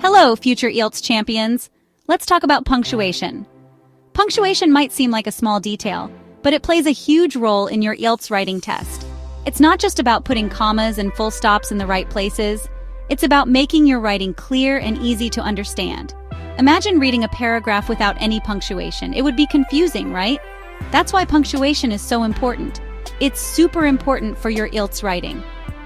Hello, future IELTS champions. Let's talk about punctuation. Punctuation might seem like a small detail, but it plays a huge role in your IELTS writing test. It's not just about putting commas and full stops in the right places. It's about making your writing clear and easy to understand. Imagine reading a paragraph without any punctuation. It would be confusing, right? That's why punctuation is so important. It's super important for your IELTS writing.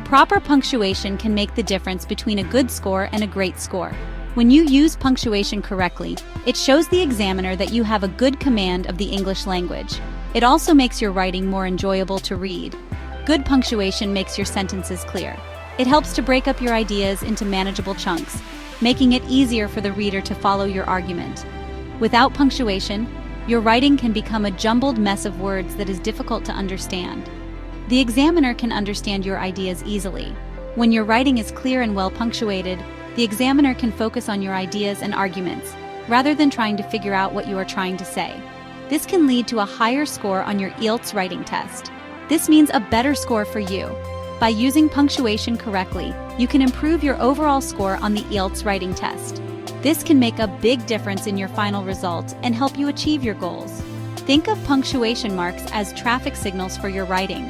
Proper punctuation can make the difference between a good score and a great score. When you use punctuation correctly, it shows the examiner that you have a good command of the English language. It also makes your writing more enjoyable to read. Good punctuation makes your sentences clear. It helps to break up your ideas into manageable chunks, making it easier for the reader to follow your argument. Without punctuation, your writing can become a jumbled mess of words that is difficult to understand. The examiner can understand your ideas easily. When your writing is clear and well punctuated, the examiner can focus on your ideas and arguments, rather than trying to figure out what you are trying to say. This can lead to a higher score on your IELTS writing test. This means a better score for you. By using punctuation correctly, you can improve your overall score on the IELTS writing test. This can make a big difference in your final result and help you achieve your goals. Think of punctuation marks as traffic signals for your writing.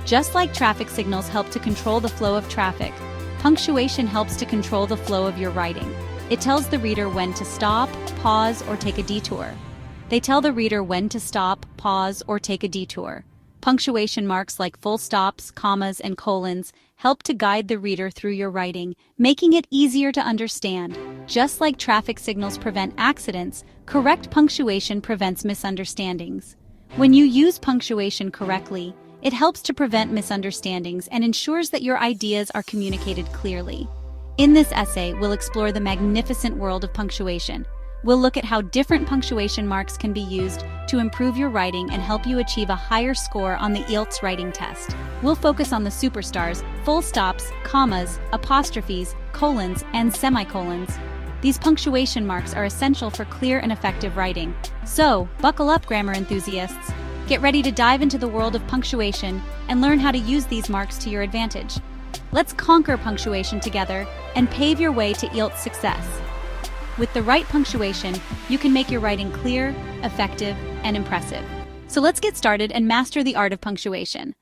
Just like traffic signals help to control the flow of traffic, punctuation helps to control the flow of your writing. It tells the reader when to stop, pause, or take a detour. They tell the reader when to stop, pause, or take a detour. Punctuation marks like full stops, commas, and colons help to guide the reader through your writing, making it easier to understand. Just like traffic signals prevent accidents, correct punctuation prevents misunderstandings. When you use punctuation correctly, it helps to prevent misunderstandings and ensures that your ideas are communicated clearly. In this essay, we'll explore the magnificent world of punctuation. We'll look at how different punctuation marks can be used to improve your writing and help you achieve a higher score on the IELTS writing test. We'll focus on the superstars, full stops, commas, apostrophes, colons, and semicolons. These punctuation marks are essential for clear and effective writing. So, buckle up, grammar enthusiasts. Get ready to dive into the world of punctuation and learn how to use these marks to your advantage. Let's conquer punctuation together and pave your way to IELTS success. With the right punctuation, you can make your writing clear, effective, and impressive. So let's get started and master the art of punctuation.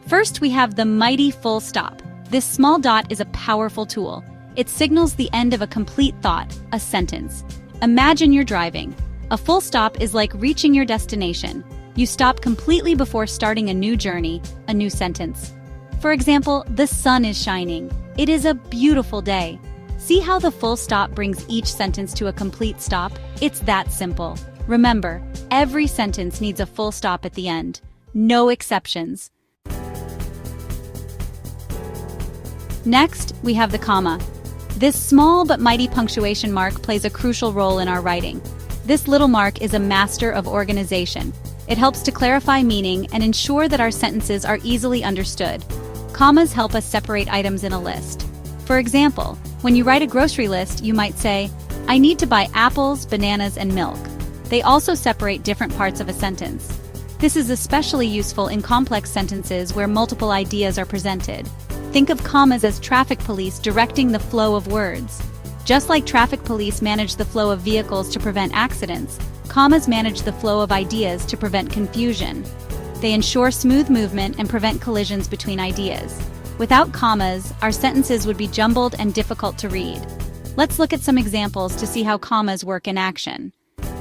First, we have the mighty full stop. This small dot is a powerful tool. It signals the end of a complete thought, a sentence. Imagine you're driving. A full stop is like reaching your destination. You stop completely before starting a new journey, a new sentence. For example, the sun is shining. It is a beautiful day. See how the full stop brings each sentence to a complete stop? It's that simple. Remember, every sentence needs a full stop at the end. No exceptions. Next, we have the comma. This small but mighty punctuation mark plays a crucial role in our writing. This little mark is a master of organization. It helps to clarify meaning and ensure that our sentences are easily understood. Commas help us separate items in a list. For example, when you write a grocery list, you might say, I need to buy apples, bananas, and milk. They also separate different parts of a sentence. This is especially useful in complex sentences where multiple ideas are presented. Think of commas as traffic police directing the flow of words. Just like traffic police manage the flow of vehicles to prevent accidents, commas manage the flow of ideas to prevent confusion. They ensure smooth movement and prevent collisions between ideas. Without commas, our sentences would be jumbled and difficult to read. Let's look at some examples to see how commas work in action.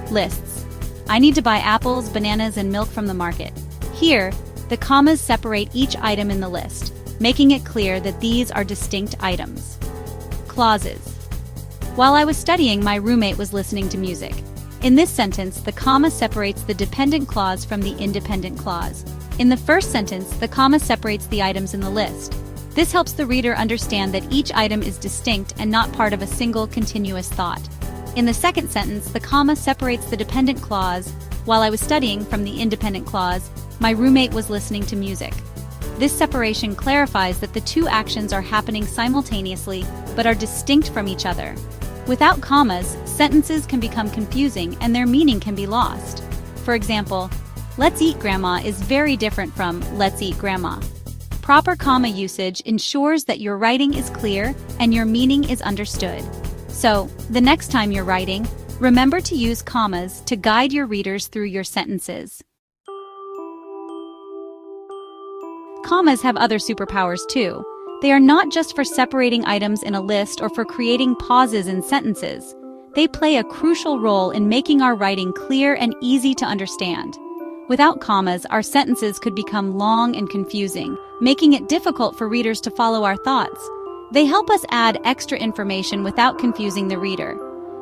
Lists. I need to buy apples, bananas, and milk from the market. Here, the commas separate each item in the list, making it clear that these are distinct items. Clauses. While I was studying, my roommate was listening to music. In this sentence, the comma separates the dependent clause from the independent clause. In the first sentence, the comma separates the items in the list. This helps the reader understand that each item is distinct and not part of a single continuous thought. In the second sentence, the comma separates the dependent clause. While I was studying, from the independent clause, my roommate was listening to music. This separation clarifies that the two actions are happening simultaneously, but are distinct from each other. Without commas, sentences can become confusing and their meaning can be lost. For example, let's eat grandma is very different from let's eat grandma. Proper comma usage ensures that your writing is clear and your meaning is understood. So, the next time you're writing, remember to use commas to guide your readers through your sentences. Commas have other superpowers too. They are not just for separating items in a list or for creating pauses in sentences. They play a crucial role in making our writing clear and easy to understand. Without commas, our sentences could become long and confusing, making it difficult for readers to follow our thoughts. They help us add extra information without confusing the reader.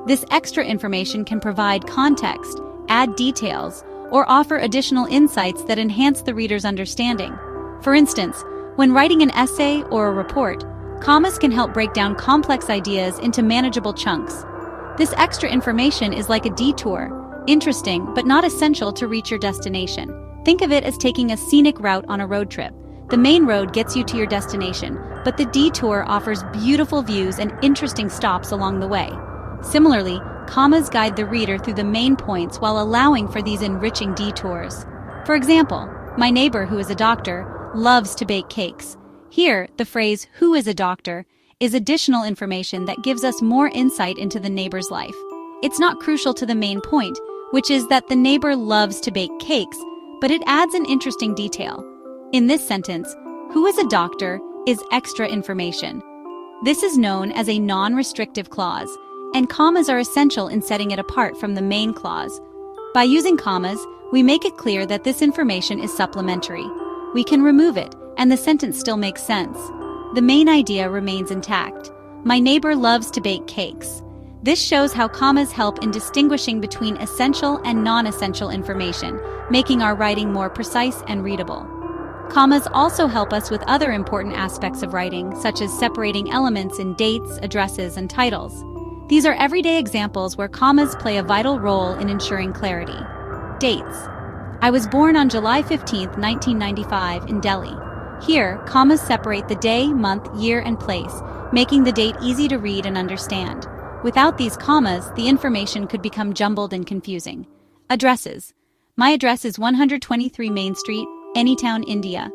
This extra information can provide context, add details, or offer additional insights that enhance the reader's understanding. For instance, when writing an essay or a report, commas can help break down complex ideas into manageable chunks. This extra information is like a detour, interesting but not essential to reach your destination. Think of it as taking a scenic route on a road trip. The main road gets you to your destination, but the detour offers beautiful views and interesting stops along the way. Similarly, commas guide the reader through the main points while allowing for these enriching detours. For example, my neighbor, who is a doctor, loves to bake cakes. Here, the phrase, "who is a doctor," is additional information that gives us more insight into the neighbor's life. It's not crucial to the main point, which is that the neighbor loves to bake cakes, but it adds an interesting detail. In this sentence, "who is a doctor" is extra information. This is known as a non-restrictive clause, and commas are essential in setting it apart from the main clause. By using commas, we make it clear that this information is supplementary. We can remove it, and the sentence still makes sense. The main idea remains intact. My neighbor loves to bake cakes. This shows how commas help in distinguishing between essential and non-essential information, making our writing more precise and readable. Commas also help us with other important aspects of writing, such as separating elements in dates, addresses, and titles. These are everyday examples where commas play a vital role in ensuring clarity. Dates. I was born on July 15, 1995, in Delhi. Here, commas separate the day, month, year, and place, making the date easy to read and understand. Without these commas, the information could become jumbled and confusing. Addresses. My address is 123 Main Street, Anytown, India.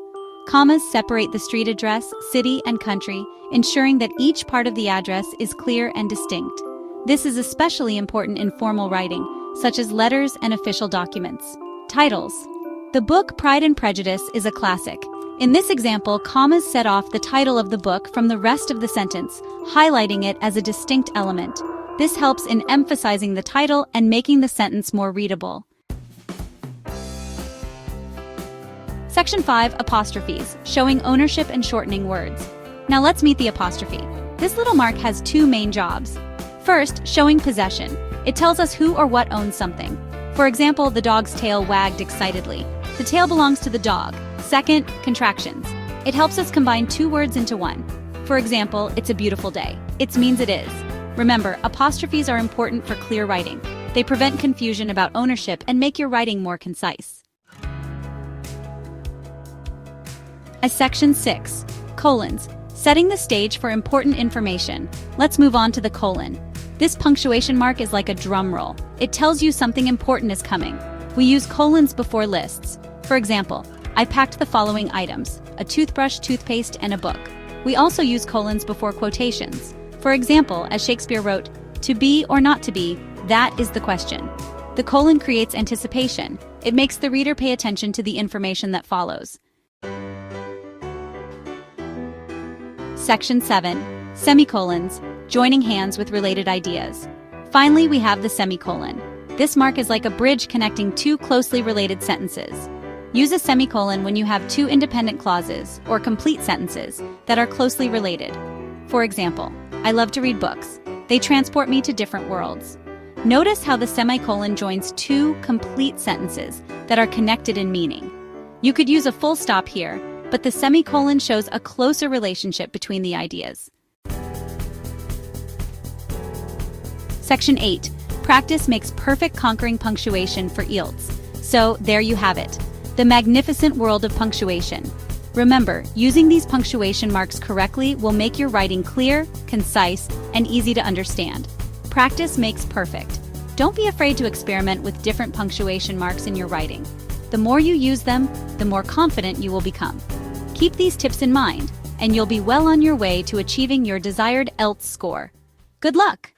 Commas separate the street address, city, and country, ensuring that each part of the address is clear and distinct. This is especially important in formal writing, such as letters and official documents. Titles. The book Pride and Prejudice is a classic. In this example, commas set off the title of the book from the rest of the sentence, highlighting it as a distinct element. This helps in emphasizing the title and making the sentence more readable. Section 5, Apostrophes, showing ownership and shortening words. Now let's meet the apostrophe. This little mark has two main jobs. First, showing possession. It tells us who or what owns something. For example, the dog's tail wagged excitedly. The tail belongs to the dog. Second, contractions. It helps us combine two words into one. For example, it's a beautiful day. It means it is. Remember, apostrophes are important for clear writing. They prevent confusion about ownership and make your writing more concise. As Section 6, colons, setting the stage for important information. Let's move on to the colon. This punctuation mark is like a drum roll. It tells you something important is coming. We use colons before lists. For example, I packed the following items: a toothbrush, toothpaste, and a book. We also use colons before quotations. For example, as Shakespeare wrote, "To be or not to be, that is the question." The colon creates anticipation. It makes the reader pay attention to the information that follows. Section 7, semicolons, joining hands with related ideas. Finally, we have the semicolon. This mark is like a bridge connecting two closely related sentences. Use a semicolon when you have two independent clauses or complete sentences that are closely related. For example, I love to read books. They transport me to different worlds. Notice how the semicolon joins two complete sentences that are connected in meaning. You could use a full stop here, but the semicolon shows a closer relationship between the ideas. Section 8. Practice makes perfect, conquering punctuation for IELTS. So, there you have it. The magnificent world of punctuation. Remember, using these punctuation marks correctly will make your writing clear, concise, and easy to understand. Practice makes perfect. Don't be afraid to experiment with different punctuation marks in your writing. The more you use them, the more confident you will become. Keep these tips in mind, and you'll be well on your way to achieving your desired IELTS score. Good luck!